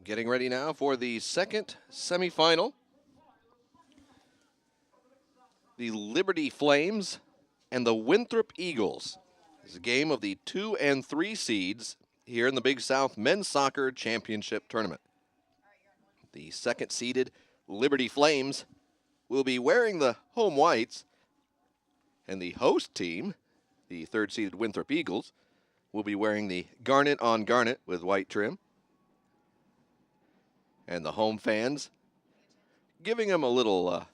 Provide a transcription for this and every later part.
Getting ready now for the second semifinal. The Liberty Flames and the Winthrop Eagles. It's a game of the 2 and 3 seeds here in the Big South Men's Soccer Championship Tournament. The second seeded Liberty Flames will be wearing the home whites, and the host team, the third seeded Winthrop Eagles, will be wearing the garnet on garnet with white trim. And the home fans giving them a little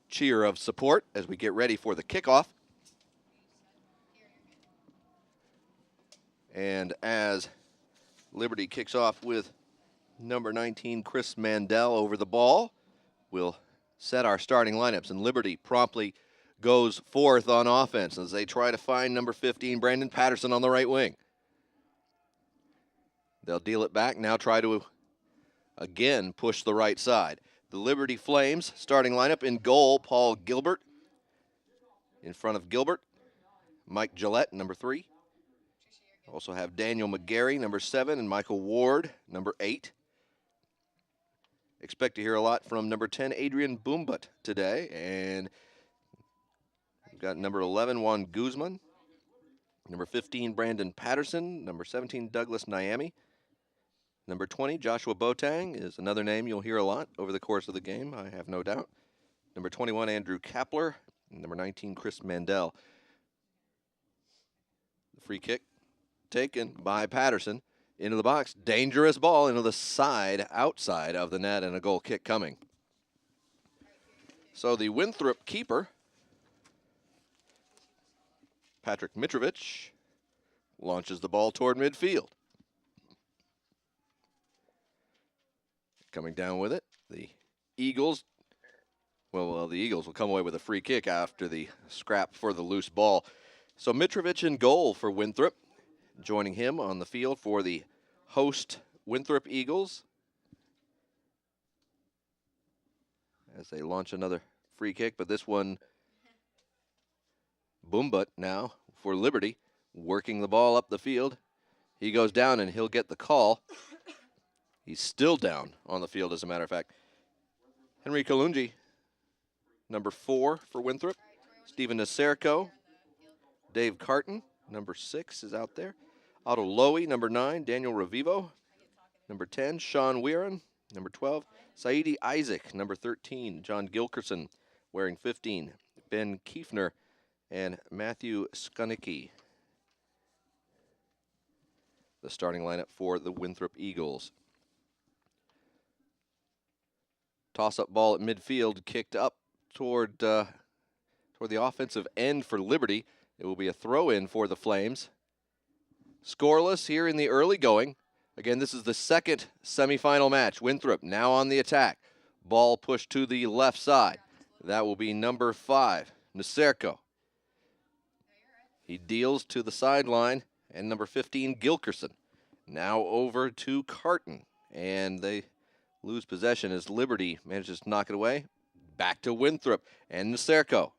cheer of support as we get ready for the kickoff. And as Liberty kicks off with number 19, Chris Mandel over the ball, we'll set our starting lineups. And Liberty promptly goes forth on offense as they try to find number 15, Brandon Patterson, on the right wing. They'll deal it back, now try to again push the right side. The Liberty Flames starting lineup: in goal, Paul Gilbert. In front of Gilbert, Mike Gillette, number 3. Also have Daniel McGarry, number 7, and Michael Ward, number 8. Expect to hear a lot from number 10, Adrian Boombut, today. And we've got number 11, Juan Guzman. Number 15, Brandon Patterson. Number 17, Douglas Niami. Number 20, Joshua Boateng, is another name you'll hear a lot over the course of the game, I have no doubt. Number 21, Andrew Kapler. And number 19, Chris Mandel. The free kick taken by Patterson into the box. Dangerous ball into the side, outside of the net, and a goal kick coming. So the Winthrop keeper, Patrick Mitrovic, launches the ball toward midfield. Coming down with it, the Eagles. Well, the Eagles will come away with a free kick after the scrap for the loose ball. So Mitrovic in goal for Winthrop. Joining him on the field for the host Winthrop Eagles as they launch another free kick, but this one, Boombut now for Liberty, working the ball up the field. He goes down and he'll get the call. He's still down on the field, as a matter of fact. Henry Kalungi, number 4 for Winthrop. Stephen Naserko. Dave Carton, number 6, is out there. Otto Lowy, number 9. Daniel Revivo, number 10. Sean Weirin, number 12. Saidi Isaac, number 13. John Gilkerson, wearing 15. Ben Kiefner and Matthew Skunicki. The starting lineup for the Winthrop Eagles. Toss-up ball at midfield, kicked up toward the offensive end for Liberty. It will be a throw-in for the Flames. Scoreless here in the early going. Again, this is the second semifinal match. Winthrop now on the attack. Ball pushed to the left side. That will be number 5, Naserko. He deals to the sideline, and number 15, Gilkerson. Now over to Carton, and they lose possession as Liberty manages to knock it away. Back to Winthrop and Naserko.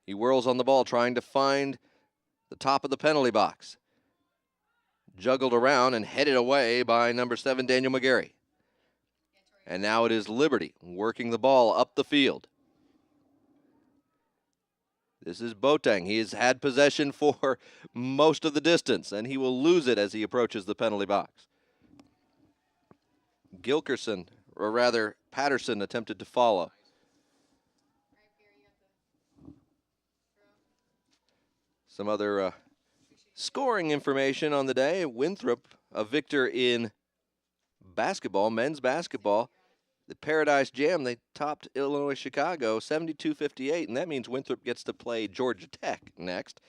He whirls on the ball, trying to find the top of the penalty box. Juggled around and headed away by number 7, Daniel McGarry. And now it is Liberty working the ball up the field. This is Boateng. He has had possession for most of the distance, and he will lose it as he approaches the penalty box. Gilkerson, or rather Patterson, attempted to follow. Some other scoring information on the day. Winthrop, a victor in basketball, men's basketball. The Paradise Jam, they topped Illinois Chicago 72-58, and that means Winthrop gets to play Georgia Tech next.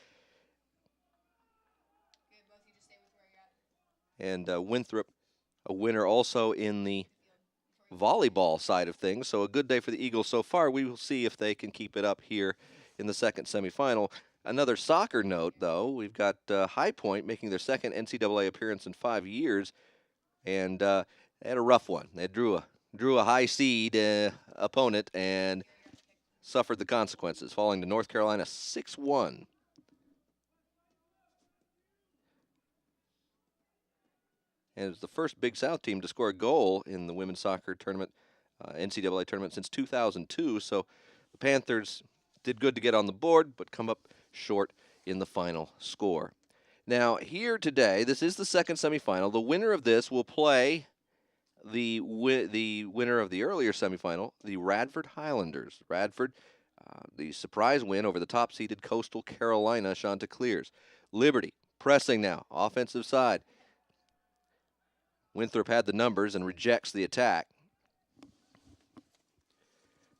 And Winthrop, a winner also in the volleyball side of things. So a good day for the Eagles so far. We will see if they can keep it up here in the second semifinal. Another soccer note, though, we've got High Point making their second NCAA appearance in 5 years, and they had a rough one. They drew a high seed opponent and suffered the consequences, falling to North Carolina 6-1. and it's the first Big South team to score a goal in the women's soccer tournament, NCAA tournament, since 2002. So the Panthers did good to get on the board, but come up short in the final score. Now, here today, this is the second semifinal. The winner of this will play the winner of the earlier semifinal, the Radford Highlanders. Radford, the surprise win over the top-seeded Coastal Carolina Chanticleers. Liberty pressing now, offensive side. Winthrop had the numbers and rejects the attack.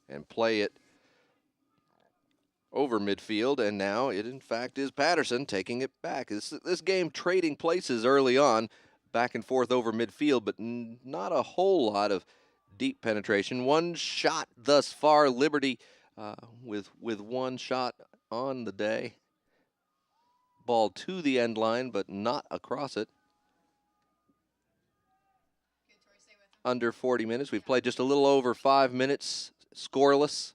And play it over midfield, and now it in fact is Patterson taking it back. This game trading places early on, back and forth over midfield, but not a whole lot of deep penetration. One shot thus far, Liberty with one shot on the day. Ball to the end line, but not across it. Under 40 minutes. We've played just a little over 5 minutes, scoreless,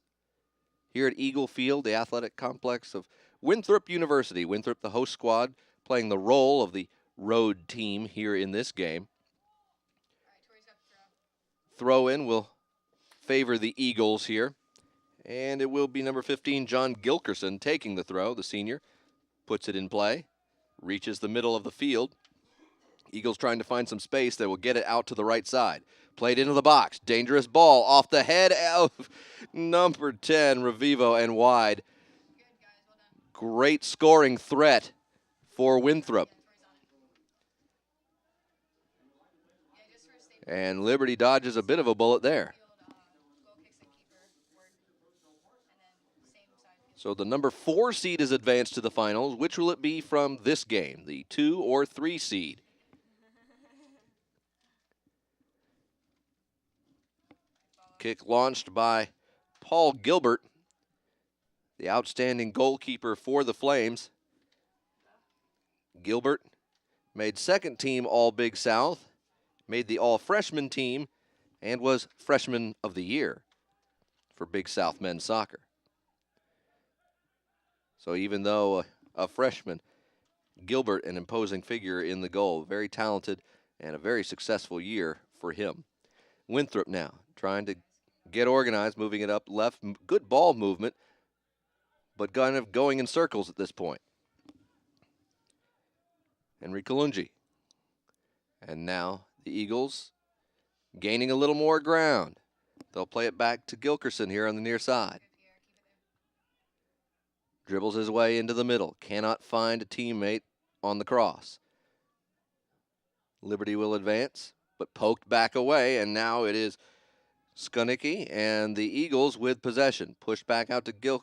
here at Eagle Field, the athletic complex of Winthrop University. Winthrop, the host squad, playing the role of the road team here in this game. Throw in will favor the Eagles here, and it will be number 15, John Gilkerson, taking the throw. The senior puts it in play, reaches the middle of the field. Eagles trying to find some space that will get it out to the right side. Played into the box. Dangerous ball off the head of number 10, Revivo, and wide. Great scoring threat for Winthrop. And Liberty dodges a bit of a bullet there. So the number 4 seed is advanced to the finals. Which will it be from this game, the 2 or 3 seed? Kick launched by Paul Gilbert, the outstanding goalkeeper for the Flames. Gilbert made second team All-Big South, made the All-Freshman team, and was Freshman of the Year for Big South men's soccer. So even though a freshman, Gilbert, an imposing figure in the goal, very talented and a very successful year for him. Winthrop now trying to get organized, moving it up left. Good ball movement, but kind of going in circles at this point. Henry Kalungi. And now the Eagles gaining a little more ground. They'll play it back to Gilkerson here on the near side. Dribbles his way into the middle. Cannot find a teammate on the cross. Liberty will advance, but poked back away, and now it is Skunicki and the Eagles with possession. Pushed back out to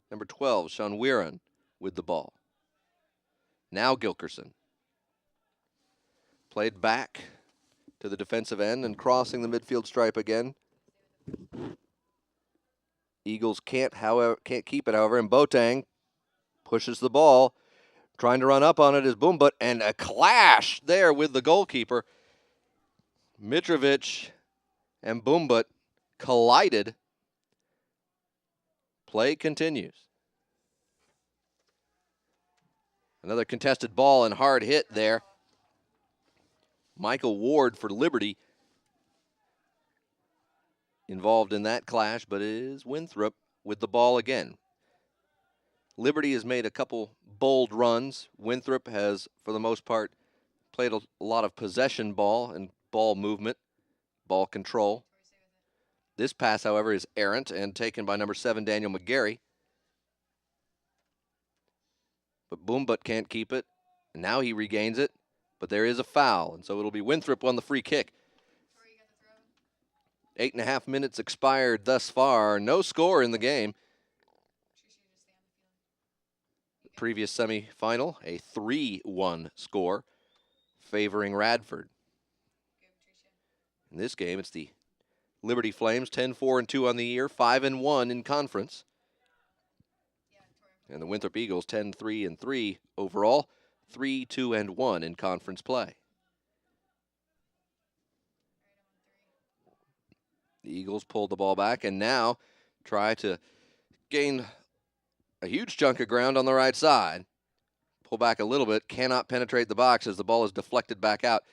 number 12, Sean Weirin, with the ball. Now Gilkerson. Played back to the defensive end and crossing the midfield stripe again. Eagles can't keep it, however, and Boateng pushes the ball. Trying to run up on it is Boombut, and a clash there with the goalkeeper. Mitrovic and Boombut collided. Play continues. Another contested ball and hard hit there. Michael Ward for Liberty involved in that clash, but it is Winthrop with the ball again. Liberty has made a couple bold runs. Winthrop has, for the most part, played a lot of possession ball and ball movement, ball control. This pass, however, is errant and taken by number 7, Daniel McGarry. But Boombut can't keep it, and now he regains it, but there is a foul, and so it'll be Winthrop on the free kick. 8.5 minutes expired thus far. No score in the game. The previous semifinal, a 3-1 score favoring Radford. In this game, it's the Liberty Flames, 10-4-2 on the year, 5-1 in conference. And the Winthrop Eagles, 10-3-3 overall, 3-2-1 in conference play. The Eagles pulled the ball back and now try to gain a huge chunk of ground on the right side. pull back a little bit, cannot penetrate the box as the ball is deflected back out.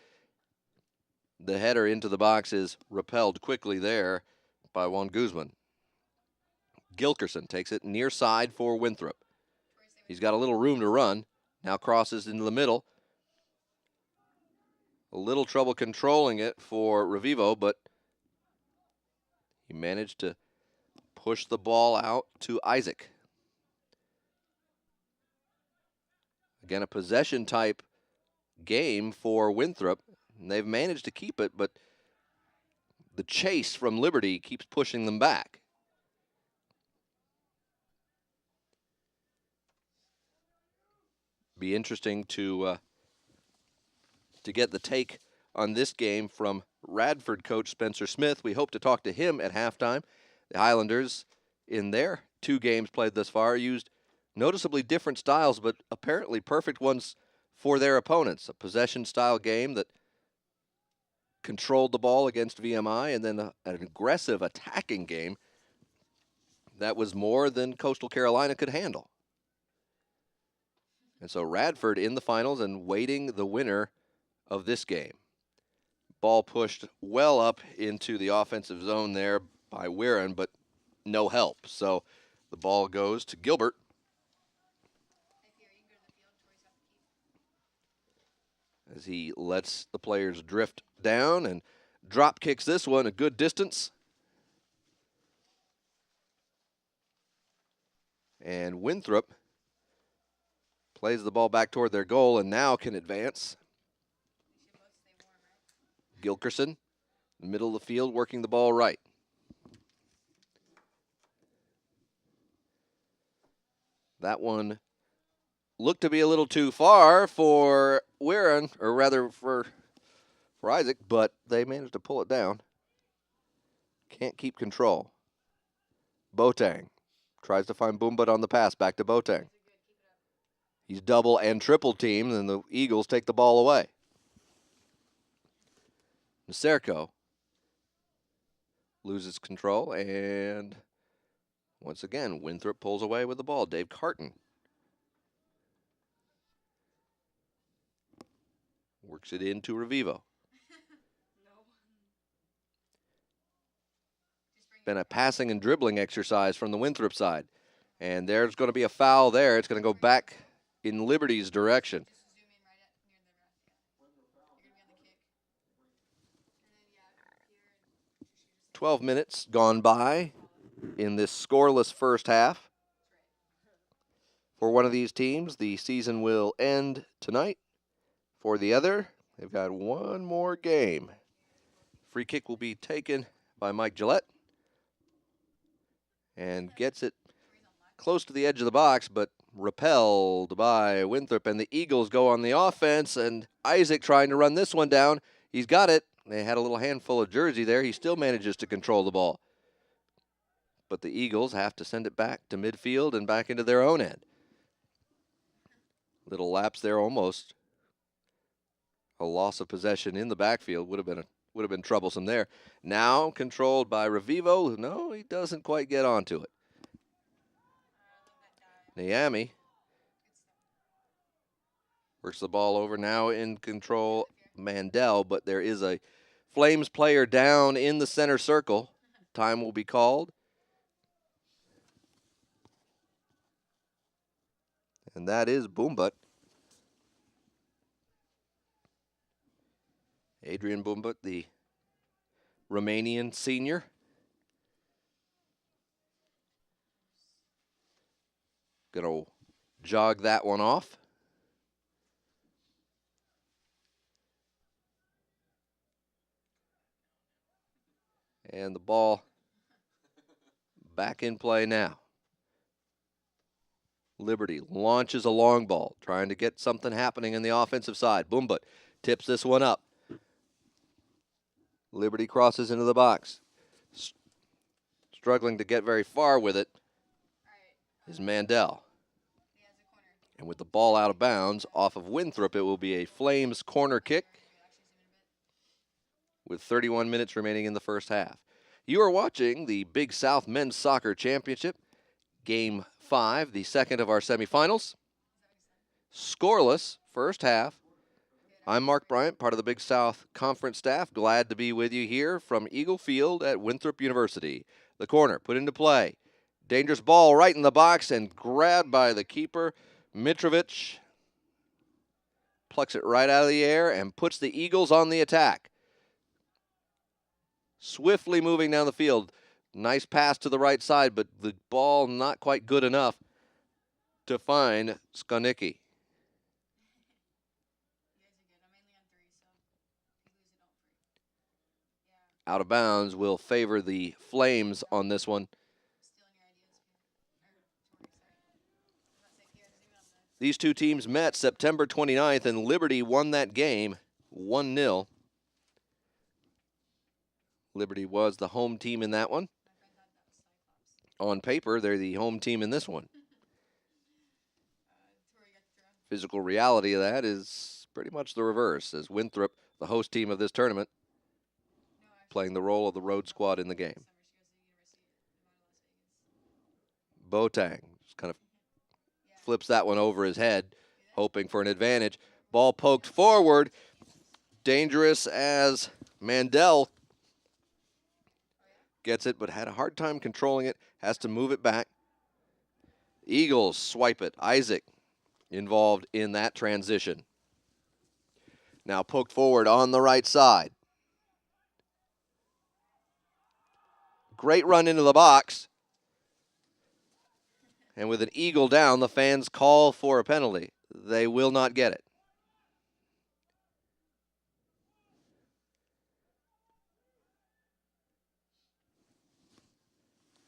The header into the box is repelled quickly there by Juan Guzman. Gilkerson takes it near side for Winthrop. He's got a little room to run. Now crosses into the middle. A little trouble controlling it for Revivo, but he managed to push the ball out to Isaac. Again, a possession type game for Winthrop. And they've managed to keep it, but the chase from Liberty keeps pushing them back. Be interesting to get the take on this game from Radford coach Spencer Smith. We hope to talk to him at halftime. The Highlanders, in their 2 games played thus far, used noticeably different styles, but apparently perfect ones for their opponents. A possession-style game that controlled the ball against VMI, and then an aggressive attacking game that was more than Coastal Carolina could handle. And so Radford in the finals and waiting the winner of this game. Ball pushed well up into the offensive zone there by Weirin, but no help. So the ball goes to Gilbert. As he lets the players drift down and drop kicks this one a good distance. And Winthrop plays the ball back toward their goal and now can advance. Gilkerson, in the middle of the field, working the ball right. That one looked to be a little too far for Weirin, or rather for Isaac, but they managed to pull it down. Can't keep control. Boateng tries to find Boombut on the pass, back to Boateng. He's double and triple teamed, and the Eagles take the ball away. Naserko loses control, and once again, Winthrop pulls away with the ball. Dave Carton works it into Revivo. Been a passing and dribbling exercise from the Winthrop side. And there's going to be a foul there. It's going to go back in Liberty's direction. 12 minutes gone by in this scoreless first half. For one of these teams, the season will end tonight. For the other, they've got one more game. Free kick will be taken by Mike Gillette. And gets it close to the edge of the box, but repelled by Winthrop. And the Eagles go on the offense, and Isaac trying to run this one down. He's got it. They had a little handful of jersey there. He still manages to control the ball. But the Eagles have to send it back to midfield and back into their own end. Little lapse there almost. A loss of possession in the backfield would have been troublesome there. Now controlled by Revivo. No, he doesn't quite get onto it. Niami works the ball over, now in control Mandel, but there is a Flames player down in the center circle. Time will be called. And that is Boombut. Adrian Boombut, the Romanian senior. Gonna jog that one off. And the ball back in play now. Liberty launches a long ball, trying to get something happening in the offensive side. Boombut tips this one up. Liberty crosses into the box. Struggling to get very far with it is Mandel. And with the ball out of bounds off of Winthrop, it will be a Flames corner kick with 31 minutes remaining in the first half. You are watching the Big South Men's Soccer Championship, Game 5, the second of our semifinals. Scoreless, first half. I'm Mark Bryant, part of the Big South Conference staff. Glad to be with you here from Eagle Field at Winthrop University. The corner put into play. Dangerous ball right in the box and grabbed by the keeper. Mitrovic plucks it right out of the air and puts the Eagles on the attack. Swiftly moving down the field. Nice pass to the right side, but the ball not quite good enough to find Skonicki. Out of bounds will favor the Flames on this one. These two teams met September 29th, and Liberty won that game 1-0. Liberty was the home team in that one. On paper, they're the home team in this one. Physical reality of that is pretty much the reverse, as Winthrop, the host team of this tournament, playing the role of the road squad in the game. Boateng just kind of flips that one over his head, hoping for an advantage. Ball poked forward. Dangerous as Mandel gets it, but had a hard time controlling it. Has to move it back. Eagles swipe it. Isaac involved in that transition. Now poked forward on the right side. Great run into the box. And with an Eagle down, the fans call for a penalty. They will not get it.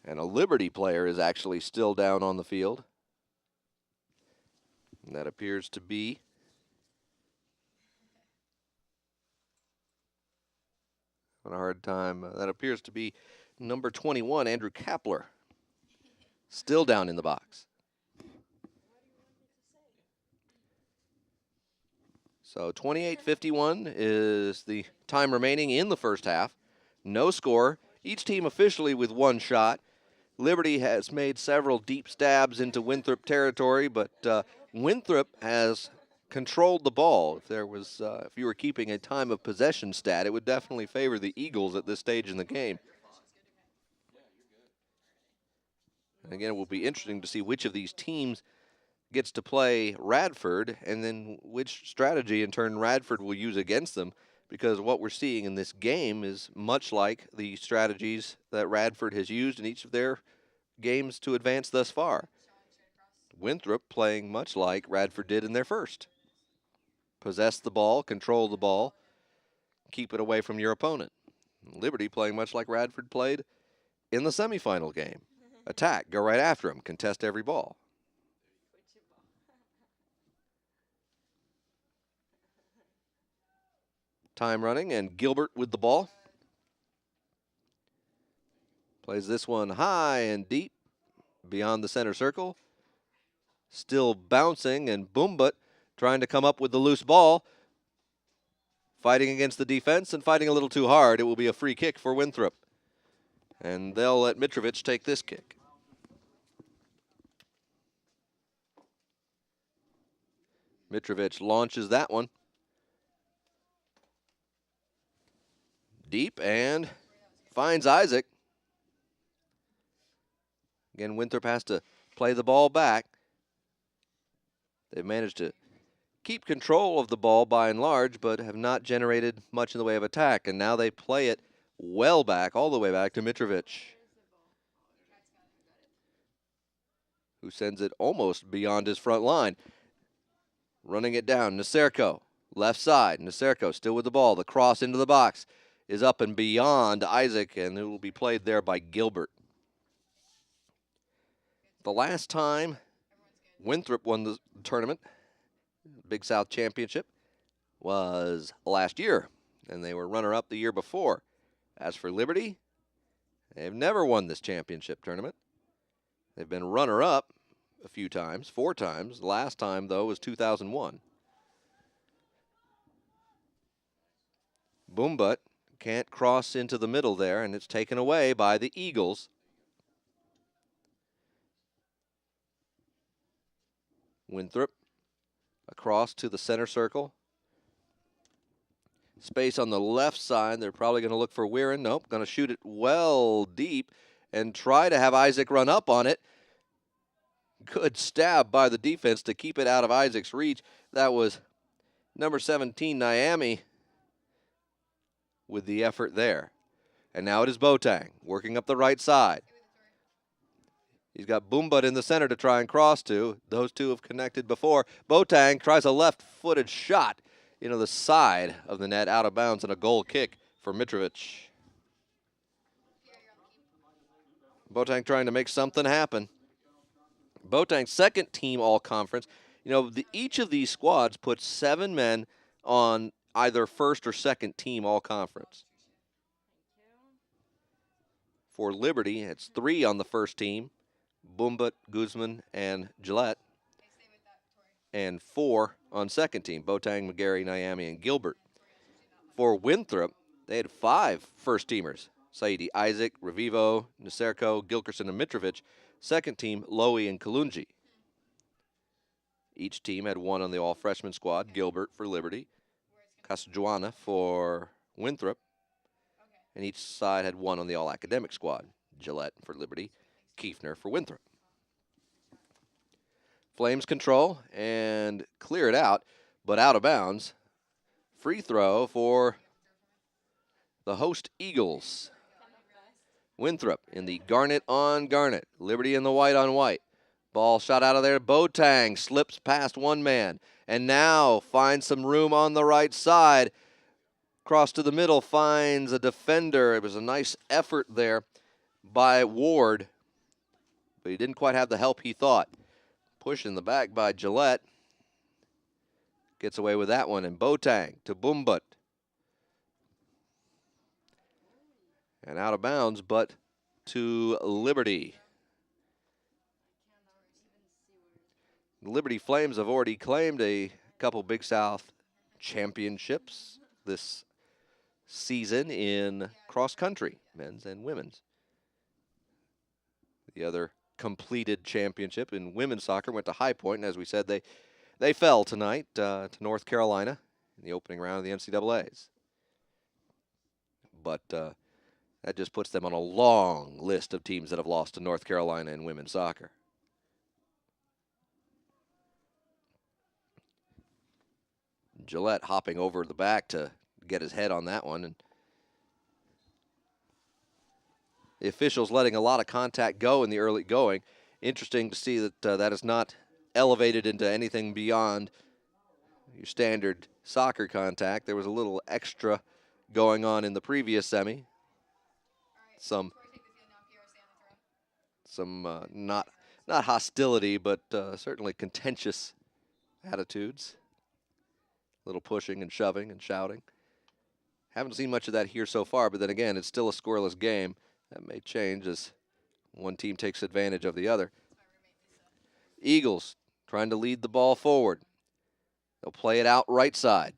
And a Liberty player is actually still down on the field. And that appears to be on a hard time. That appears to be number 21, Andrew Kapler. Still down in the box. So 28:51 is the time remaining in the first half. No score. Each team officially with one shot. Liberty has made several deep stabs into Winthrop territory, but Winthrop has controlled the ball. If you were keeping a time of possession stat, it would definitely favor the Eagles at this stage in the game. And again, it will be interesting to see which of these teams gets to play Radford, and then which strategy in turn Radford will use against them, because what we're seeing in this game is much like the strategies that Radford has used in each of their games to advance thus far. Winthrop playing much like Radford did in their first. Possess the ball, control the ball, keep it away from your opponent. Liberty playing much like Radford played in the semifinal game. Attack, go right after him, contest every ball. Time running, and Gilbert with the ball. Plays this one high and deep beyond the center circle. Still bouncing, and Boombut trying to come up with the loose ball. Fighting against the defense and fighting a little too hard. It will be a free kick for Winthrop. And they'll let Mitrovic take this kick. Mitrovic launches that one. Deep and finds Isaac. Again, Winthrop has to play the ball back. They've managed to keep control of the ball by and large, but have not generated much in the way of attack. And now they play it well back, all the way back to Mitrovic, who sends it almost beyond his front line. Running it down, Naserko, left side. Naserko still with the ball. The cross into the box is up and beyond Isaac, and it will be played there by Gilbert. The last time Winthrop won the tournament, Big South Championship, was last year, and they were runner-up the year before. As for Liberty, they've never won this championship tournament. They've been runner-up a few times, 4 times. The last time, though, was 2001. Boombut can't cross into the middle there, and it's taken away by the Eagles. Winthrop across to the center circle. Space on the left side. They're probably going to look for Weirin. Nope, going to shoot it well deep and try to have Isaac run up on it. Good stab by the defense to keep it out of Isaac's reach. That was number 17, Nyami, with the effort there. And now it is Boateng working up the right side. He's got Boombut in the center to try and cross to. Those two have connected before. Boateng tries a left-footed shot into the side of the net, out of bounds, and a goal kick for Mitrovic. Boateng trying to make something happen. Boateng's second team all-conference. You know, each of these squads puts 7 men on either first or second team all-conference. For Liberty, it's 3 on the first team. Boombut, Guzman, and Gillette. And 4 on second team, Boateng, McGarry, Nyami, and Gilbert. For Winthrop, they had 5 first-teamers, Saidi, Isaac, Revivo, Naserko, Gilkerson, and Mitrovic. Second team, Lowy and Kalunji. Each team had 1 on the all-freshman squad, Gilbert for Liberty, Casajuana for Winthrop, and each side had 1 on the all-academic squad, Gillette for Liberty, Kiefner for Winthrop. Flames control and clear it out, but out of bounds. Free throw for the host Eagles. Winthrop in the garnet on garnet. Liberty in the white on white. Ball shot out of there. Boateng slips past one man and now finds some room on the right side. Cross to the middle, finds a defender. It was a nice effort there by Ward, but he didn't quite have the help he thought. Push in the back by Gillette. Gets away with that one, and Boateng to Boombut. And out of bounds, but to Liberty. The Liberty Flames have already claimed a couple Big South championships this season in cross country, men's and women's. The other completed championship in women's soccer went to High Point, and as we said, they fell tonight to North Carolina in the opening round of the NCAAs. But that just puts them on a long list of teams that have lost to North Carolina in women's soccer. Gillette hopping over the back to get his head on that one. And the officials letting a lot of contact go in the early going. Interesting to see that that is not elevated into anything beyond your standard soccer contact. There was a little extra going on in the previous semi. Some not hostility, but certainly contentious attitudes. A little pushing and shoving and shouting. Haven't seen much of that here so far, but then again, it's still a scoreless game. That may change as one team takes advantage of the other. Eagles trying to lead the ball forward. They'll play it out right side.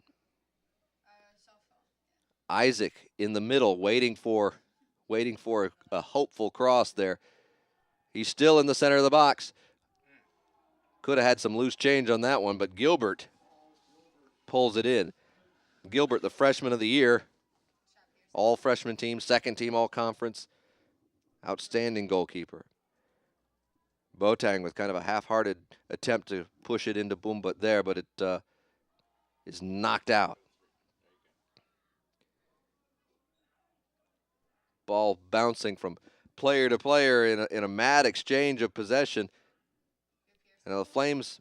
Isaac in the middle, waiting for a hopeful cross there. He's still in the center of the box. Could have had some loose change on that one, but Gilbert pulls it in. Gilbert, the freshman of the year, all freshman team, second team all conference, outstanding goalkeeper. Boateng with kind of a half-hearted attempt to push it into Boombut there, but it is knocked out. Ball bouncing from player to player in a mad exchange of possession. And the Flames,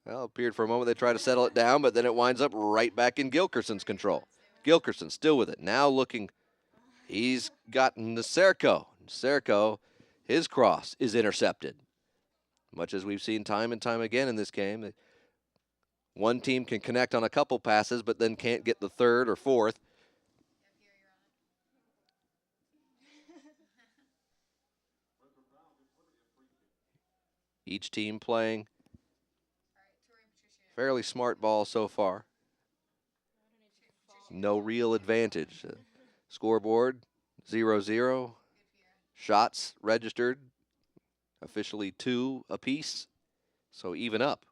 well, appeared for a moment they try to settle it down, but then it winds up right back in Gilkerson's control. Gilkerson still with it. Now looking, he's got Naserko. Naserko, his cross is intercepted. Much as we've seen time and time again in this game, one team can connect on a couple passes, but then can't get the third or fourth. Each team playing fairly smart ball so far. No real advantage. Scoreboard 0-0. Shots registered, officially 2 apiece. So even up.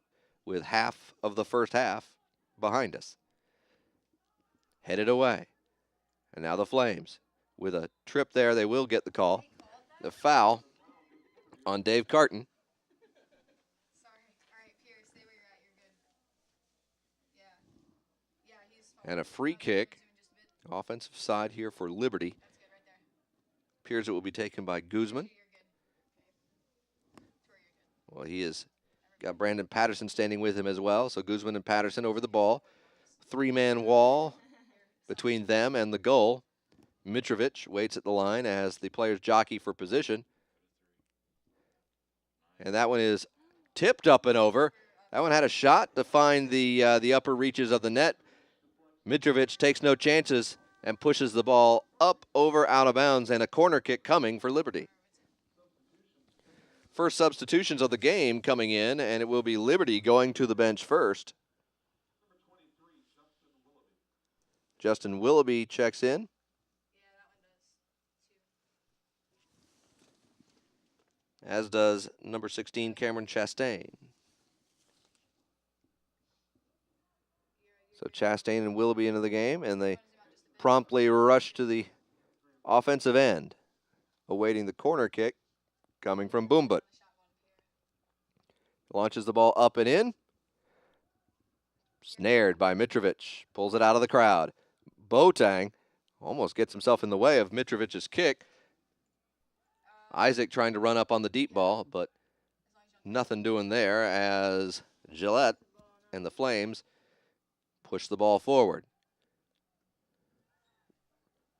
with half of the first half behind us. Headed away. And now the Flames. With a trip there, they will get the call. The foul on Dave Carton. And a free kick. Offensive side here for Liberty. Appears it will be taken by Guzman. Well, he has got Brandon Patterson standing with him as well. So Guzman and Patterson over the ball. Three-man wall between them and the goal. Mitrovic waits at the line as the players jockey for position. And that one is tipped up and over. That one had a shot to find the upper reaches of the net. Mitrovic takes no chances and pushes the ball up, over, out of bounds, and a corner kick coming for Liberty. First substitutions of the game coming in, and it will be Liberty going to the bench first. Justin Willoughby checks in. As does number 16, Cameron Chastain. So Chastain and Willoughby into the game, and they promptly rush to the offensive end, awaiting the corner kick coming from Boombut. Launches the ball up and in. Snared by Mitrovic. Pulls it out of the crowd. Boateng almost gets himself in the way of Mitrovic's kick. Isaac trying to run up on the deep ball, but nothing doing there as Gillette and the Flames push the ball forward.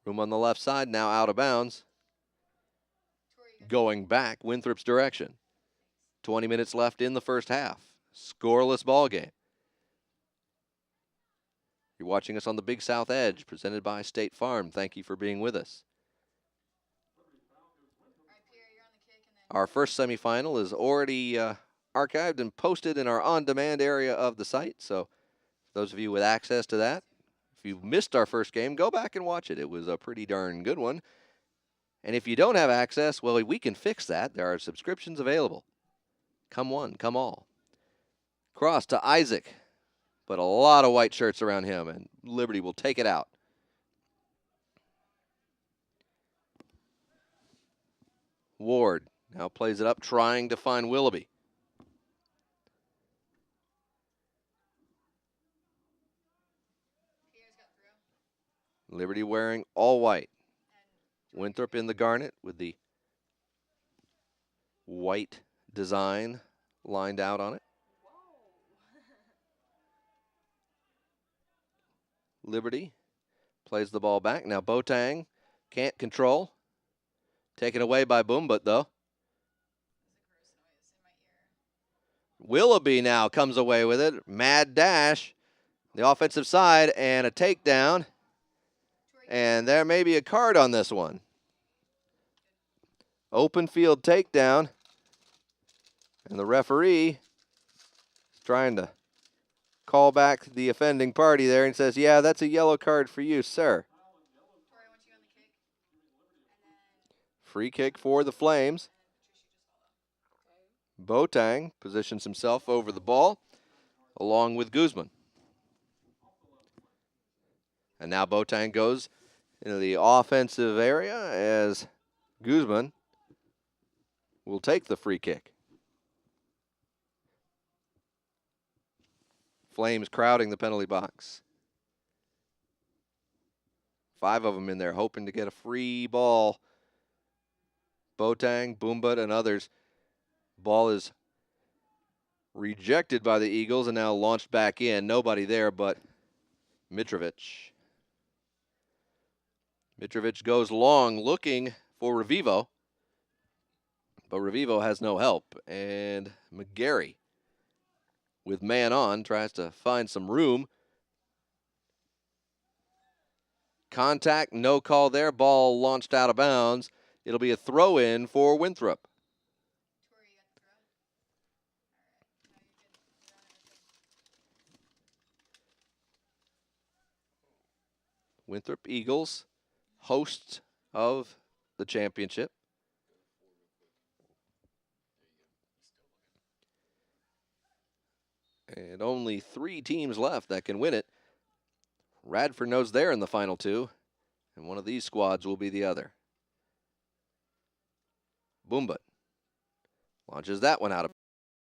Room on the left side, now out of bounds. Going back Winthrop's direction. 20 minutes left in the first half. Scoreless ball game. You're watching us on the Big South Edge, presented by State Farm. Thank you for being with us. Our first semifinal is already archived and posted in our on-demand area of the site. So those of you with access to that, if you missed our first game, go back and watch it. It was a pretty darn good one. And if you don't have access, well, we can fix that. There are subscriptions available. Come one, come all. Cross to Isaac, but a lot of white shirts around him, and Liberty will take it out. Ward now plays it up, trying to find Willoughby. Liberty wearing all white. Winthrop in the garnet with the white design lined out on it. Liberty plays the ball back. Now Boateng can't control. Taken away by Boombut, though. Willoughby now comes away with it. Mad dash. The offensive side and a takedown. And there may be a card on this one. Open field takedown. And the referee is trying to call back the offending party there and says, yeah, that's a yellow card for you, sir. Free kick for the Flames. Boateng positions himself over the ball along with Guzman. And now Boateng goes into the offensive area as Guzman will take the free kick. Flames crowding the penalty box. 5 of them in there hoping to get a free ball. Boateng, Boombut, and others. Ball is rejected by the Eagles and now launched back in. Nobody there but Mitrovic. Mitrovic goes long looking for Revivo, but Revivo has no help. And McGarry, with man on, tries to find some room. Contact, no call there. Ball launched out of bounds. It'll be a throw-in for Winthrop. Winthrop Eagles, hosts of the championship. And only 3 teams left that can win it. Radford knows they're in the final 2, and one of these squads will be the other. Boomba launches that one out of